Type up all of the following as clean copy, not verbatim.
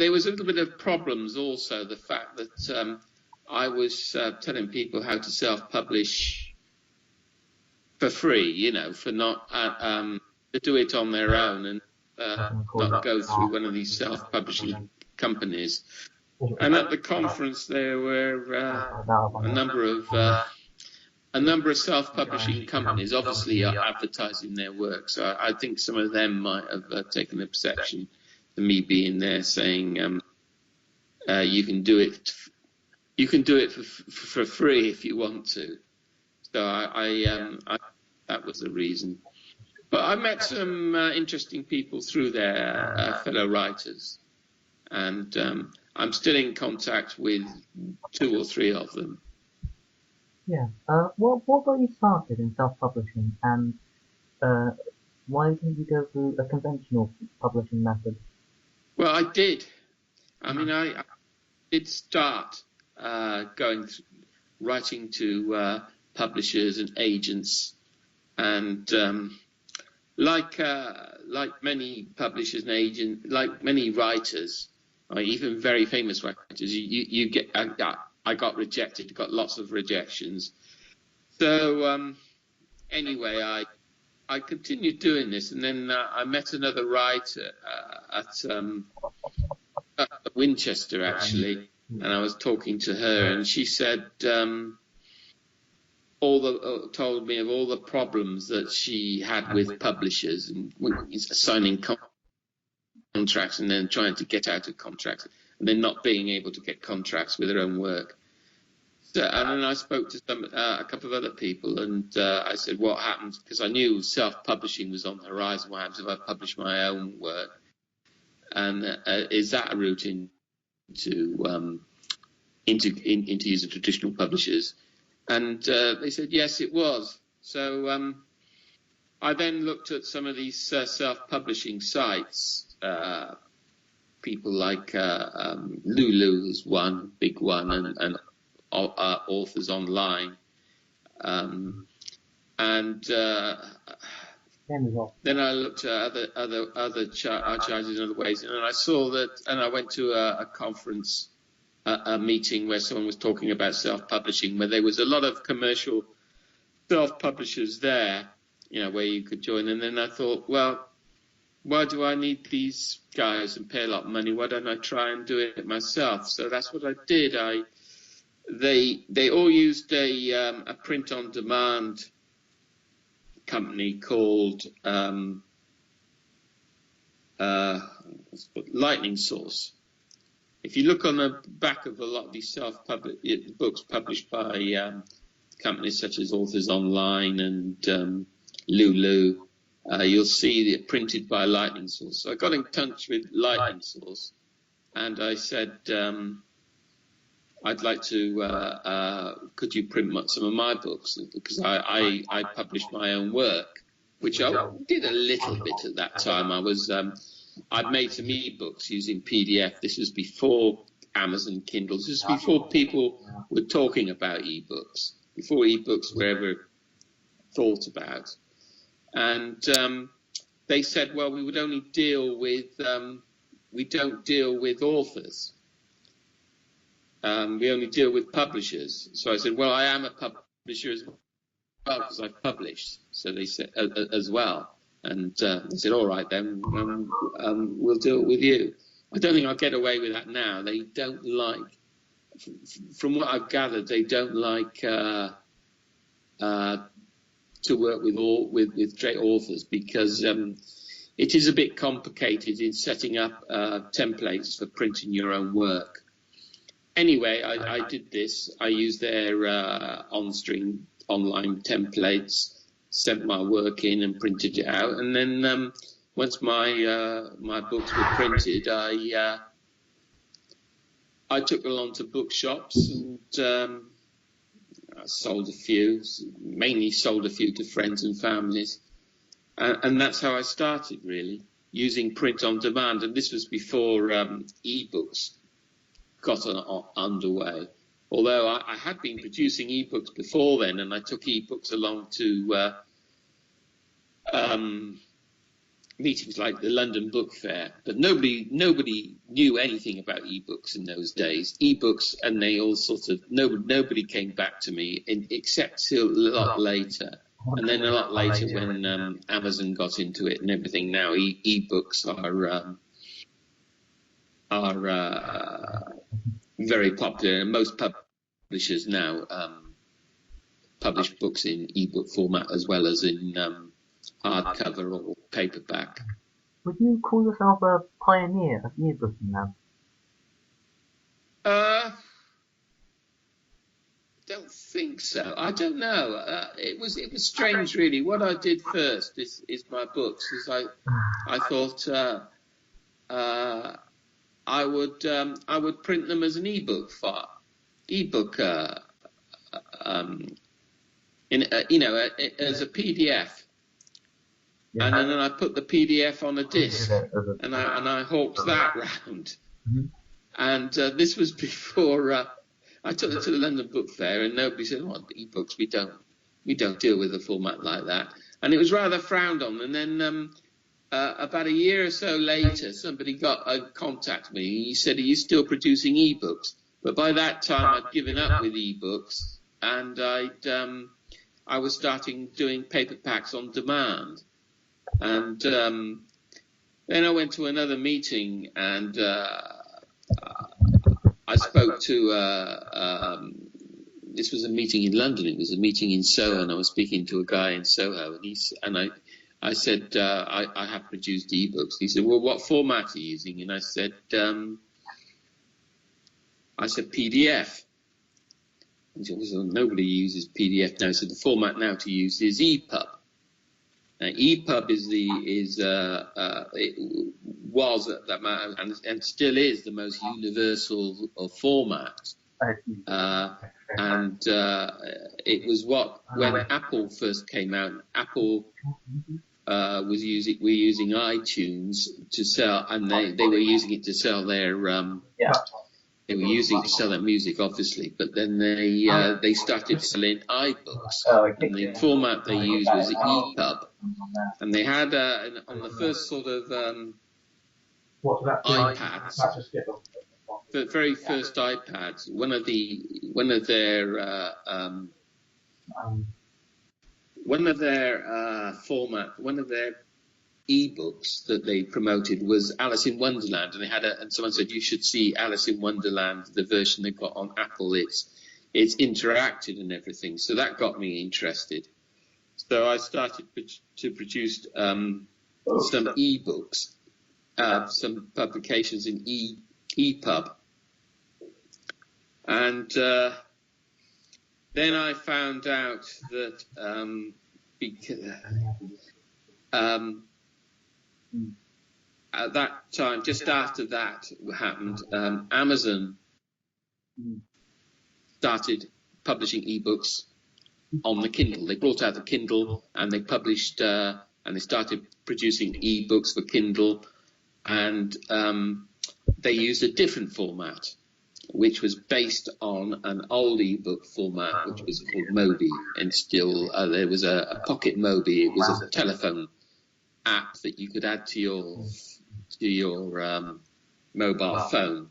there was a little bit of problems also. The fact that I was telling people how to self-publish for free, you know, for not to do it on their own and not go through one of these self-publishing companies. And at the conference, there were a number of self-publishing companies, obviously advertising their work. So I think some of them might have taken exception to me being there, saying you can do it for free if you want to. So that was the reason. But I met some interesting people through there, fellow writers, and I'm still in contact with 2 or 3 of them. Yeah. What got you started in self-publishing, and why didn't you go through a conventional publishing method? Well, I did. I mean, I did start writing to publishers and agents, and like many publishers and agents, like many writers, or even very famous writers, you get. I got rejected. Got lots of rejections. So anyway, I continued doing this, and then I met another writer at Winchester, actually, and I was talking to her, and she said told me of all the problems that she had with publishers and signing contracts and then trying to get out of contracts and then not being able to get contracts with her own work. So, and then I spoke to a couple of other people, and I said, what happens? Because I knew self-publishing was on the horizon. What happens if I publish my own work? And is that a route into using traditional publishers? And they said, yes, it was. So I then looked at some of these self-publishing sites. People like Lulu is one big one, and Authors Online, and then I looked at other charges in other ways, and I saw that, and I went to a conference, a meeting where someone was talking about self-publishing, where there was a lot of commercial self-publishers there, you know, where you could join. And then I thought, well, why do I need these guys and pay a lot of money? Why don't I try and do it myself? So that's what I did. They all used a print-on-demand company called Lightning Source. If you look on the back of a lot of these self-published books published by companies such as Authors Online and Lulu, you'll see it printed by Lightning Source. So I got in touch with Lightning Source, and I said, I'd like to, could you print some of my books? Because I published my own work, which I did a little bit at that time. I'd made some e-books using PDF. This was before Amazon Kindles. This was before people were talking about e-books, before e-books were ever thought about. And they said, well, we would only deal with, we don't deal with authors. We only deal with publishers. So I said, well, I am a publisher as well because I've published. So they said as well. And they said, all right, then we'll do it with you. I don't think I'll get away with that now. They don't like, from what I've gathered, they don't like to work with straight authors because it is a bit complicated in setting up templates for printing your own work. Anyway, I did this. I used their on-stream online templates, sent my work in and printed it out. And then once my books were printed, I took them along to bookshops and I sold a few, mainly sold a few to friends and families. And that's how I started, really, using print on demand. And this was before e-books got underway. Although I had been producing ebooks before then, and I took ebooks along to meetings like the London Book Fair, but nobody knew anything about ebooks in those days. Ebooks, and they all sort of nobody came back to me except till a lot later, and then a lot later when Amazon got into it and everything. Now ebooks are very popular, and most publishers now publish books in ebook format as well as in hardcover or paperback. Would you call yourself a pioneer of e-booking now? Don't think so. I don't know. It was strange, really. What I did first is my books. Is I thought I would print them as an ebook file, ebook as a PDF. Yeah. And then I put the PDF on a disc, and I hawked that round. Mm-hmm. And this was before I took it to the London Book Fair, and nobody said, "What ebooks? We don't deal with a format like that." And it was rather frowned on. And then about a year or so later, somebody got contact me. He said, "Are you still producing ebooks?" But by that time, I'd given up with ebooks, and I was starting doing paperbacks on demand. And then I went to another meeting, and I spoke to, this was a meeting in London, it was a meeting in Soho, and I was speaking to a guy in Soho, and I said, I have produced ebooks. He said, "Well, what format are you using?" And I said PDF. He said, "Well, nobody uses PDF now." So the format now to use is EPUB. Now, EPUB it was at that matter, and still is, the most universal format. And it was when Apple first came out, Apple were using iTunes to sell, and they were using it to sell their they were using it to sell their music, obviously, but then they started selling iBooks, and the format they used was EPUB, and they had on the first sort of iPads, the very first iPads, one of their ebooks that they promoted was Alice in Wonderland, and they had and someone said, "You should see Alice in Wonderland, the version they got on Apple. It's interactive and everything." So that got me interested. So I started to produce some ebooks, some publications in EPUB, and then I found out that at that time, just after that happened, Amazon started publishing ebooks on the Kindle. They brought out the Kindle, and they published and they started producing ebooks for Kindle, and they used a different format, which was based on an old ebook format, which was called Mobi, and still there was a Pocket Mobi. It was a telephone app that you could add to your mobile phone.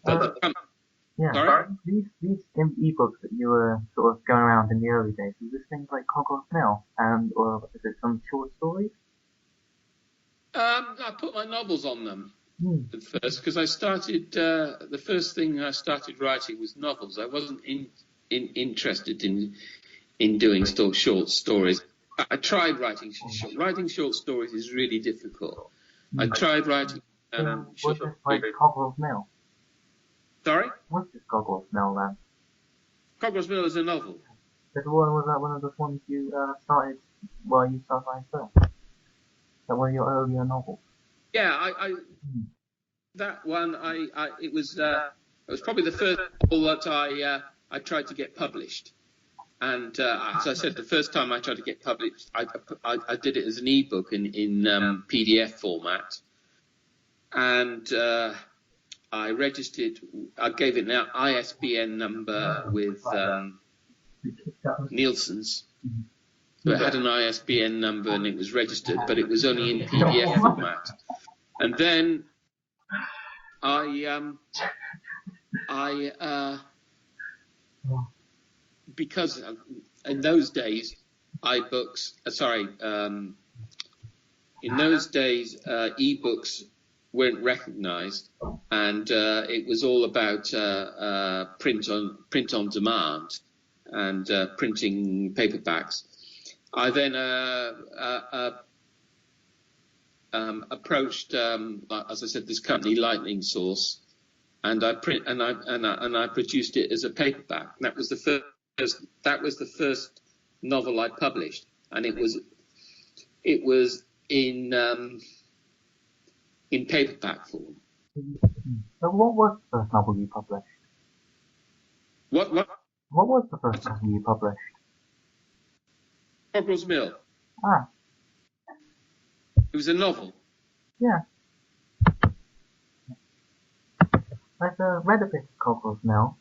But these ebooks that you were sort of going around in the early days, was this things like Cogrill, or is it some short stories? I put my novels on them at first, because I started. The first thing I started writing was novels. I wasn't interested in doing short stories. I tried writing short stories is really difficult. I tried writing. Was this like Coggrill's Mill? Sorry? What's this Coggrill's Mill then? Coggrill's Mill is a novel. Was that one of the ones you started while you started writing film? That one of your earlier novels? Yeah, that one. It was probably the first novel that I tried to get published. And as I said, the first time I tried to get published, I did it as an ebook in PDF format, and I registered. I gave it an ISBN number with Nielsen's, So it had an ISBN number and it was registered, but it was only in PDF format. And then because in those days, ebooks weren't recognised, and it was all about print on demand and printing paperbacks. I then approached, as I said, this company, Lightning Source, and I produced it as a paperback. That was the first novel I published, and it was in paperback form. So what was the first novel you published? What? What was the first novel you published? Cogrill's Mill. Ah. It was a novel. Yeah. I've read a bit of Cogrill's Mill.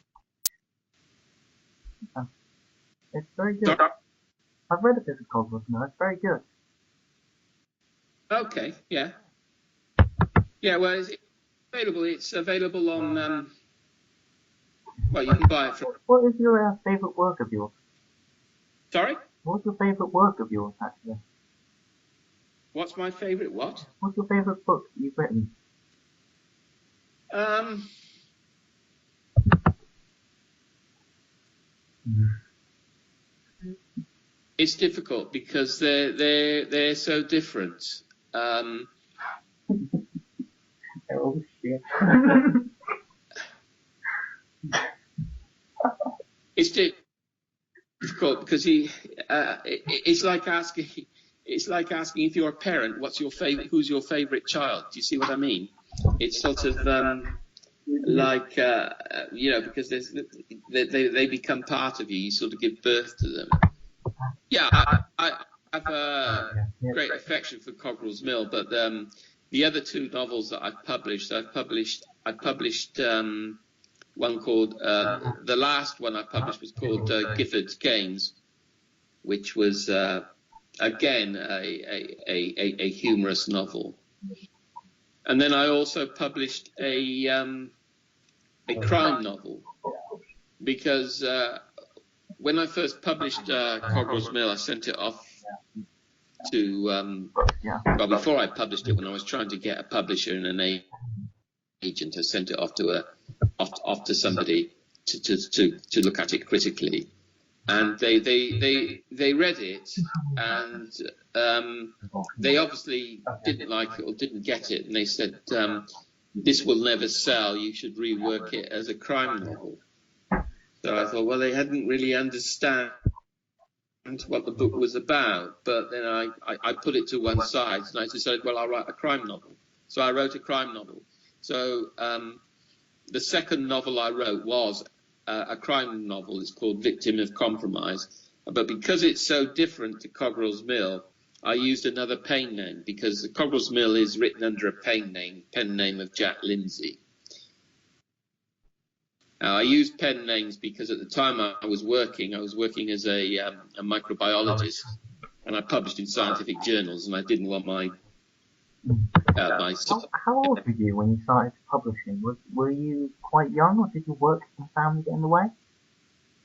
It's very good. Sorry? I've read a bit of Cogrill's Mill. It's very good. Okay. Yeah. Yeah. Well, it's available. It's available on. Well, you can buy it from. What is your favourite work of yours? Sorry? What's your favourite work of yours, actually? What's my favourite what? What's your favourite book you've written? It's difficult because they're so different. Oh shit. It's difficult because it's like asking if you're a parent, who's your favourite child? Do you see what I mean? It's sort of like because they become part of you. You sort of give birth to them. Yeah, I have a great affection for Cogrill's Mill, but the other two novels that I've published one called the last one I published was called Gifford's Games, which was again a humorous novel. And then I also published a crime novel, because when I first published Cogrill's Mill, I sent it off to well, before I published it, when I was trying to get a publisher and an agent, I sent it off to somebody to look at it critically, and they read it, and they obviously didn't like it or didn't get it, and they said, this will never sell, you should rework it as a crime novel. So I thought, well, they hadn't really understand what the book was about, but then I put it to one side and I decided, well, I'll write a crime novel. So I wrote a crime novel. So the second novel I wrote was a crime novel. It's called Victim of Compromise. But because it's so different to Cogrill's Mill, I used another pen name, because the Cogrill's Mill is written under a pen name of Jack Lindsay. Now, I used pen names because at the time I was working as a microbiologist, and I published in scientific journals, and I didn't want my How old were you when you started publishing? Were you quite young, or did your work and family get in the way?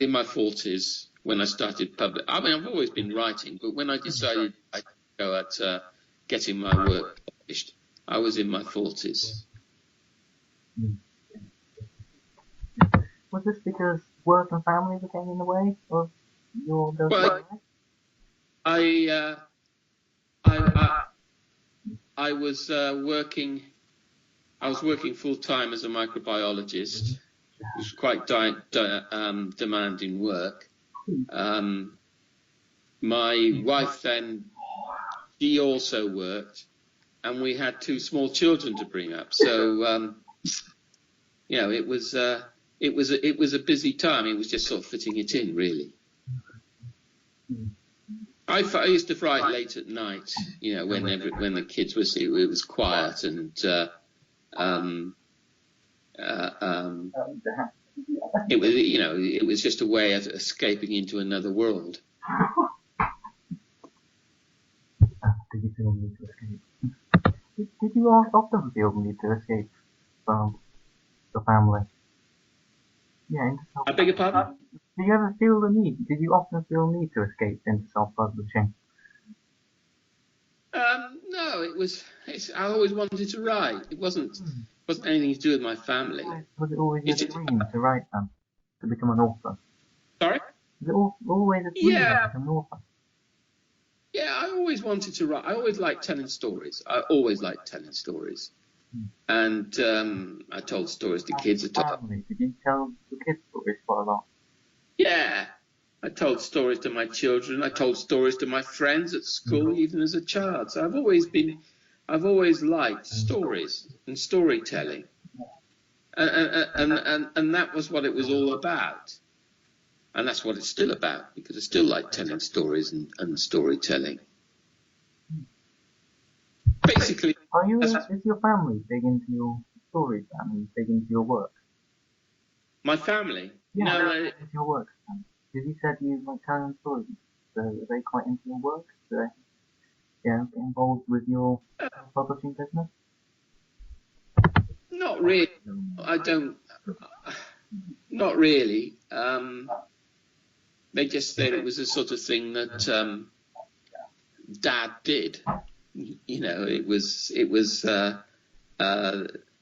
In my 40s when I started publishing. I mean, I've always been writing, but when I decided I'd go at getting my work published, I was in my 40s. Was this because work and family were getting in the way of your? Well, I was working. I was working full time as a microbiologist. It was quite demanding work. My wife then, she also worked, and we had two small children to bring up. So it was a busy time. It was just sort of fitting it in, really. I used to write late at night, when the kids were asleep. It was quiet, and it was just a way of escaping into another world. need to escape. Did you often feel the need to escape from the family? Yeah, into I beg your pardon? Did you ever feel the need? Did you often feel the need to escape into self-publishing? No, I always wanted to write. It wasn't anything to do with my family. Was it always your dream to write them? To become an author? Sorry? Was it always a dream to become an author? Yeah, I always wanted to write. I always liked telling stories. And I told stories to kids. Did you tell the kids stories quite a lot? Yeah. I told stories to my children. I told stories to my friends at school, even as a child. So I've always liked stories and storytelling. And that was what it was all about. And that's what it's still about, because I still like telling stories and storytelling. Basically, is your family big into your stories and big into your work? My family? Yeah, no, into your work. Because you said you like telling stories. So are they quite into your work? Do they, get involved with your publishing business? Not really. I don't. Not really. They just said it was the sort of thing that Dad did. You know, it was.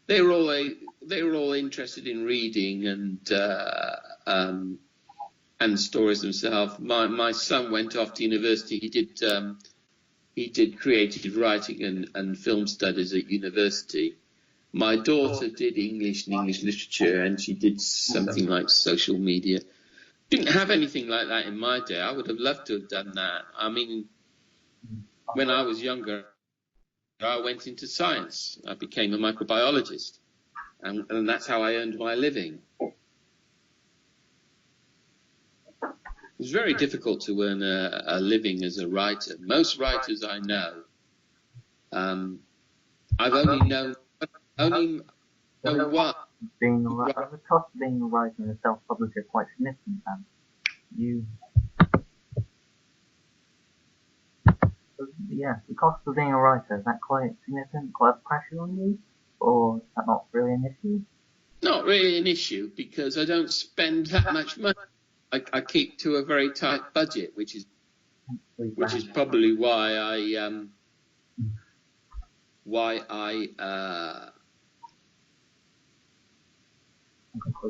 They were all interested in reading and stories themselves. My son went off to university. He did creative writing and film studies at university. My daughter did English and English literature, and she did something like social media. Didn't have anything like that in my day. I would have loved to have done that. I mean, when I was younger, I went into science. I became a microbiologist, and that's how I earned my living. It's very difficult to earn a living as a writer. Most writers I know, I've only known one. The cost of being a writer and a self-publisher quite significant, and the cost of being a writer, is that quite significant, quite a pressure on you, or is that not really an issue? Not really an issue, because I don't spend that much money. I keep to a very tight budget, which is probably why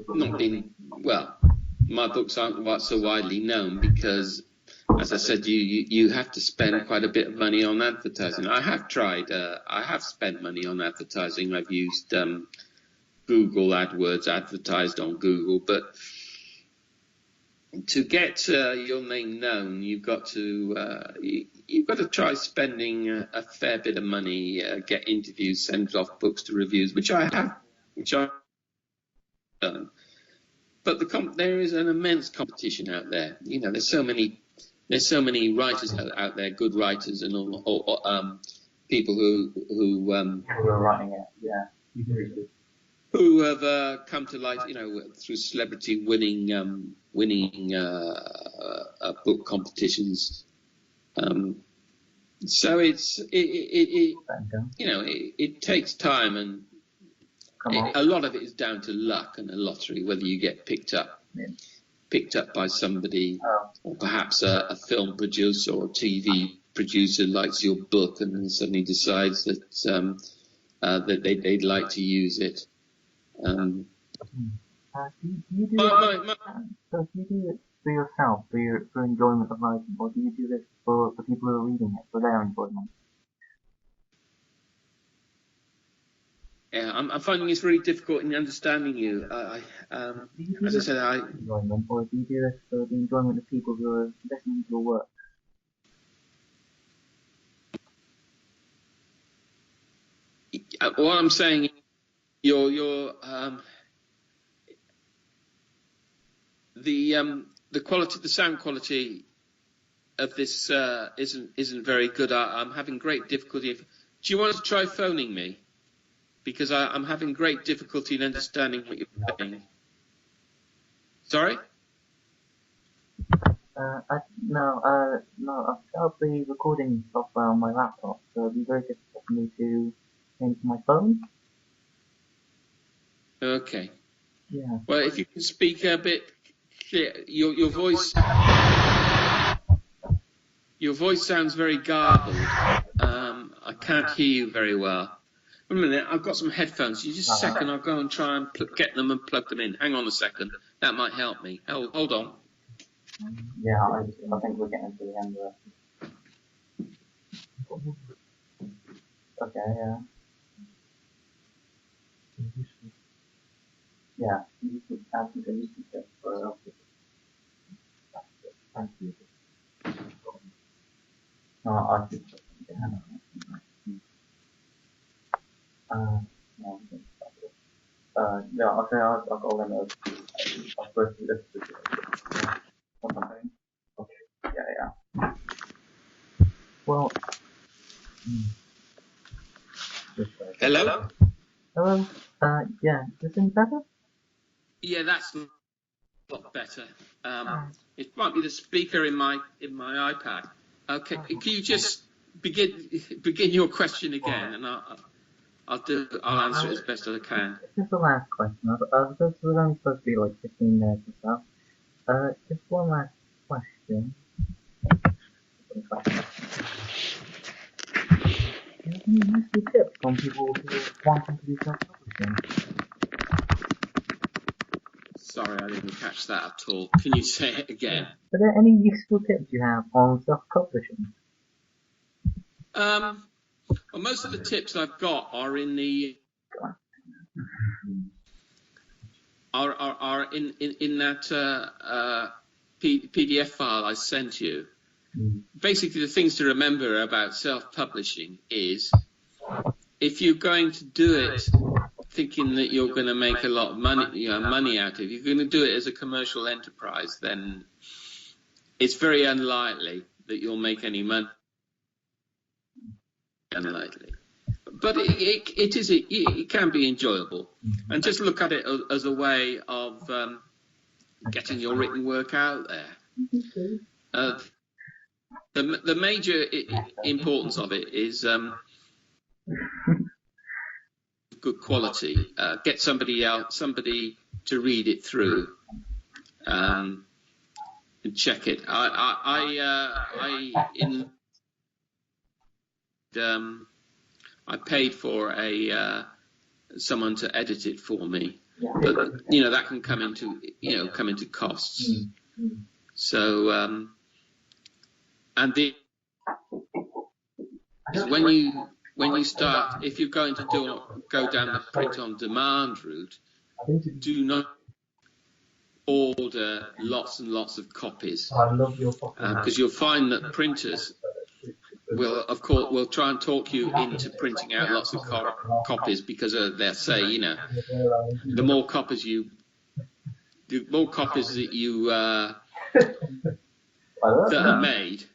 not been well. My books aren't so widely known because, as I said, you have to spend quite a bit of money on advertising. I have tried. I have spent money on advertising. I've used Google AdWords, advertised on Google, but to get your name known, you've got to try spending a fair bit of money, get interviews, send off books to reviews, which I have done. But there is an immense competition out there. You know, there's so many writers out there, good writers, and people who are writing it, yeah. Who have come to light, you know, through celebrity winning book competitions. So it takes time, and a lot of it is down to luck and a lottery, whether you get picked up by somebody, or perhaps a film producer or a TV producer likes your book and then suddenly decides that they'd like to use it. Do you do it for yourself, for enjoyment of writing, or do you do this for the people who are reading it, for their enjoyment? Yeah, I'm finding it's really difficult in understanding you. As I said, enjoyment, or do you do this for the enjoyment of people who are listening to your work? What I'm saying is, the quality, the sound quality of this isn't very good. I'm having great difficulty. Do you want to try phoning me? Because I'm having great difficulty in understanding what you're saying. Sorry? No, I've set up the recording software on my laptop, so it'd be very difficult for me to change my phone. Okay. Yeah. Well, if you can speak a bit clear, your voice sounds very garbled. I can't hear you very well. Wait a minute, I've got some headphones. You just a second, I'll go and try and get them and plug them in. Hang on a second. That might help me. Hold on. Yeah, I think we're getting to the end of it. Okay, yeah. Yeah, you should ask me to check for thank you. No, I should check. No, yeah, okay, I'll go and I'll go through this. Okay, yeah. Well, Hello? hello? Yeah, is this any better? Yeah, that's a lot better. It might be the speaker in my iPad. Okay, can you just begin your question again, and I'll answer it as best as I can. This is the last question. This was only supposed to be like 15 minutes or so. Just one last question. Do you have any useful tips from people who are wanting to do self-publishing? Sorry, I didn't catch that at all. Can you say it again? Are there any useful tips you have on self-publishing? Well, most of the tips I've got are in the are in that PDF file I sent you. Basically, the things to remember about self-publishing is if you're going to do it thinking that you're going to make a lot of money out of it, if you're going to do it as a commercial enterprise, then it's very unlikely that you'll make any money. Unlikely. But it can be enjoyable, and just look at it as a way of getting your written work out there. The major importance of it is good quality. Get somebody to read it through and check it. I paid for someone to edit it for me, but that can come into costs. So and when you start, if you're going to go down the print on demand route, do not order lots and lots of copies, because you'll find that printers will try and talk you into printing out lots of copies, because they'll say, the more copies that you that are made,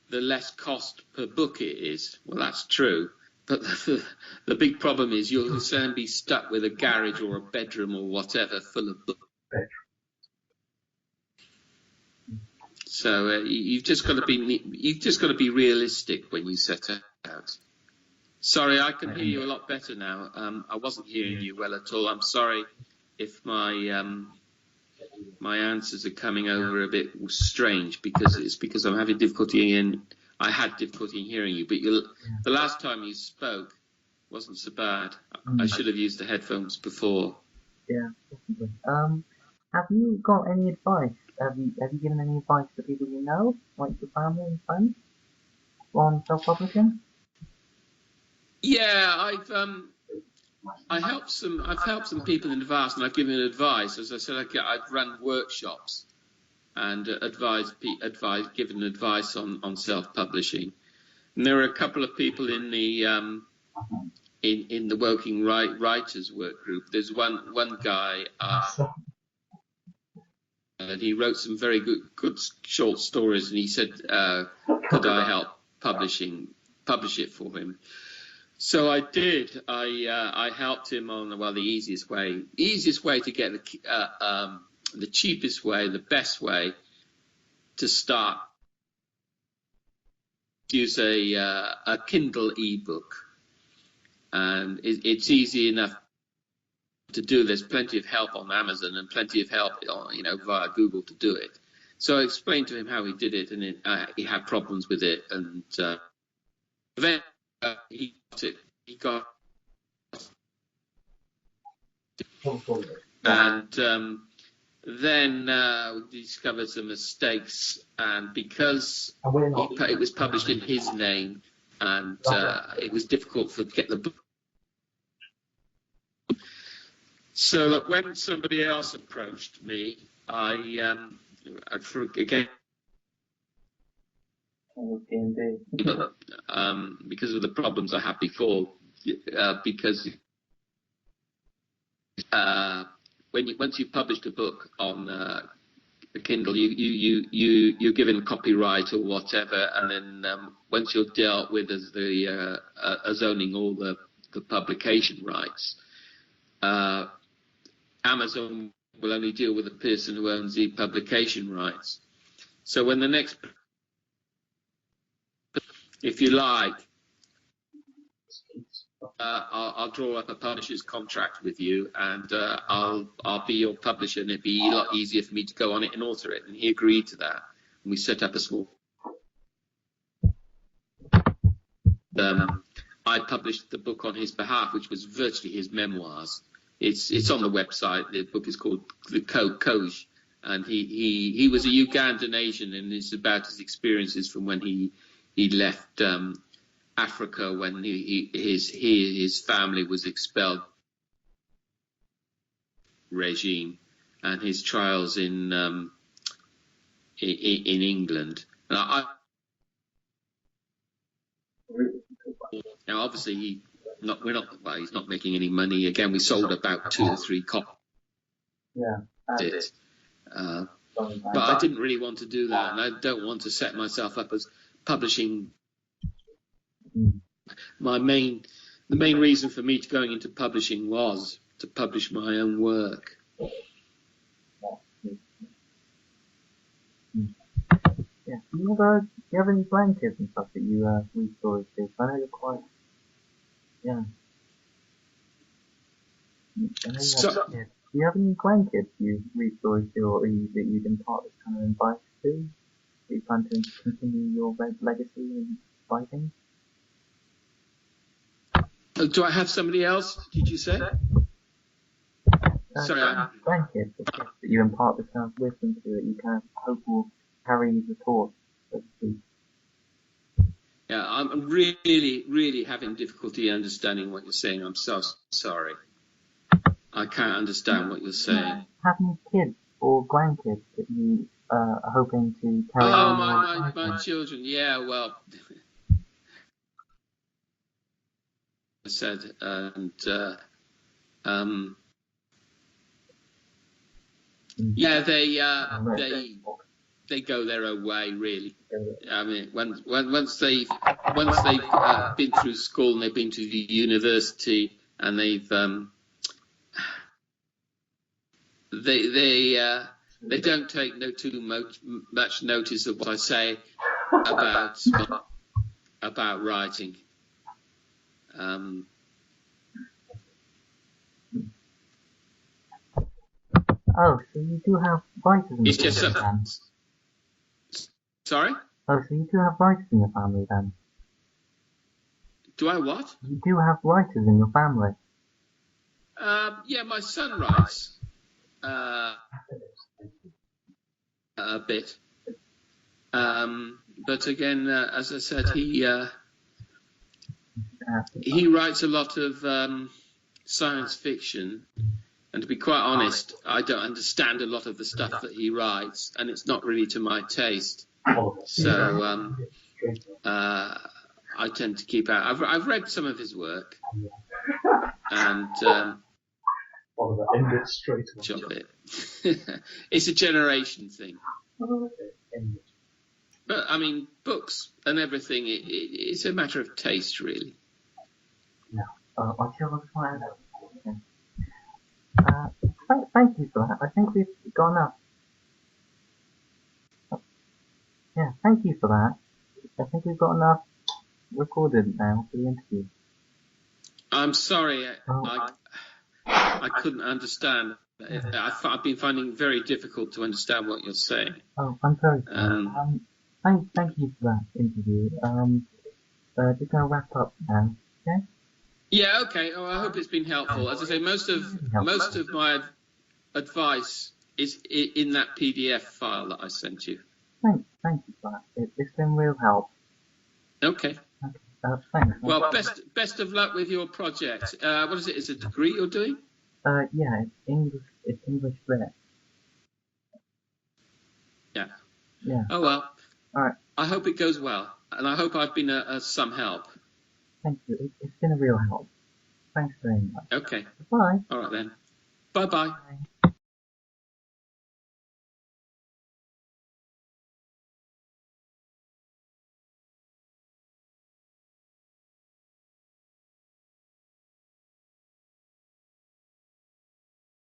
the less cost per book it is. Well, that's true, but the big problem is you'll then be stuck with a garage or a bedroom or whatever full of books. So you've just got to be realistic when you set out. Sorry, I can hear you a lot better now. I wasn't hearing you well at all. I'm sorry if my answers are coming over a bit strange, because I'm having difficulty I had difficulty in hearing you. But the last time you spoke wasn't so bad. I should have used the headphones before. Yeah. Have you got any advice? Have you given any advice to people you know, like your family and friends, on self-publishing? Yeah, I've helped some people in the past, and I've given advice. As I said, I've run workshops and given advice on self-publishing. And there are a couple of people in the in the Working Writers work group. There's one guy, and he wrote some very good short stories, and he said, could I help publish it for him? So I did. I helped him on the easiest way to get the cheapest way, the best way to start, use a Kindle ebook, and it's easy enough to do. There's plenty of help on Amazon and plenty of help, via Google to do it. So I explained to him how he did it, and he had problems with it, and then he got it. He got it. And then we discovered some mistakes, and because it was published in his name, and it was difficult to get the book. So look, when somebody else approached me, again, because of the problems I had before, because once you've published a book on the Kindle, you're given copyright or whatever, and then once you're dealt with as owning all the publication rights, Amazon will only deal with the person who owns the publication rights. So when the next, if you like, I'll draw up a publisher's contract with you, and I'll be your publisher, and it'd be a lot easier for me to go on it and alter it. And he agreed to that, and we set up a small. I published the book on his behalf, which was virtually his memoirs. It's on the website. The book is called The Cogrill, and he was a Ugandan Asian, and it's about his experiences from when he left Africa when his family was expelled regime, and his trials in England. Now, obviously, he's not making any money. Again, we sold about 2 or 3 copies. Yeah. But I didn't really want to do that, and I don't want to set myself up as publishing. The main reason for me going into publishing was to publish my own work. Yeah. Do you have any grandkids and stuff that you read stories to? I know you're quite young. Do you have any grandkids you read stories to, or that you've been part of kind of advice to? That you plan to continue your legacy in writing? Do I have somebody else? Did you say? Sorry, grandkids that you impart this kind of wisdom to, that you kind of hope will carry the torch, so to speak. Yeah, I'm really, really having difficulty understanding what you're saying. I'm so sorry. I can't understand what you're saying. Have any kids or grandkids that you are hoping to carry on? Oh, my children. Yeah, well, I said, and yeah, they go their own way, really. I mean, once they've been through school and they've been to the university and they've they don't take too much notice of what I say about writing. Oh, so you do have writers in your family then? Sorry? Oh, so you do have writers in your family then? Do I what? You do have writers in your family? Yeah, my son writes a bit. But again, as I said, he writes a lot of science fiction. And to be quite honest, I don't understand a lot of the stuff that he writes, and it's not really to my taste. So I tend to keep out. I've read some of his work, and it's a generation thing. But I mean, books and everything, it's a matter of taste, really. Thank you for that. I think we've gone up. Yeah, thank you for that. I think we've got enough recorded now for the interview. I'm sorry, Oh. I couldn't understand. I've been finding it very difficult to understand what you're saying. Oh, I'm very sorry. Thank you for that interview. Just gonna wrap up now. Okay? Yeah, okay. Oh, I hope it's been helpful. As I say, most of my advice is in that PDF file that I sent you. Thank you for that. It's been real help. Okay. Thanks. Well, best of luck with your project. What is it? Is it a degree you're doing? Yeah, it's English. It's English lit. Yeah. Yeah. Oh well. All right. I hope it goes well, and I hope I've been some help. Thank you. It's been a real help. Thanks very much. Okay. Bye. All right then. Bye-bye. Bye.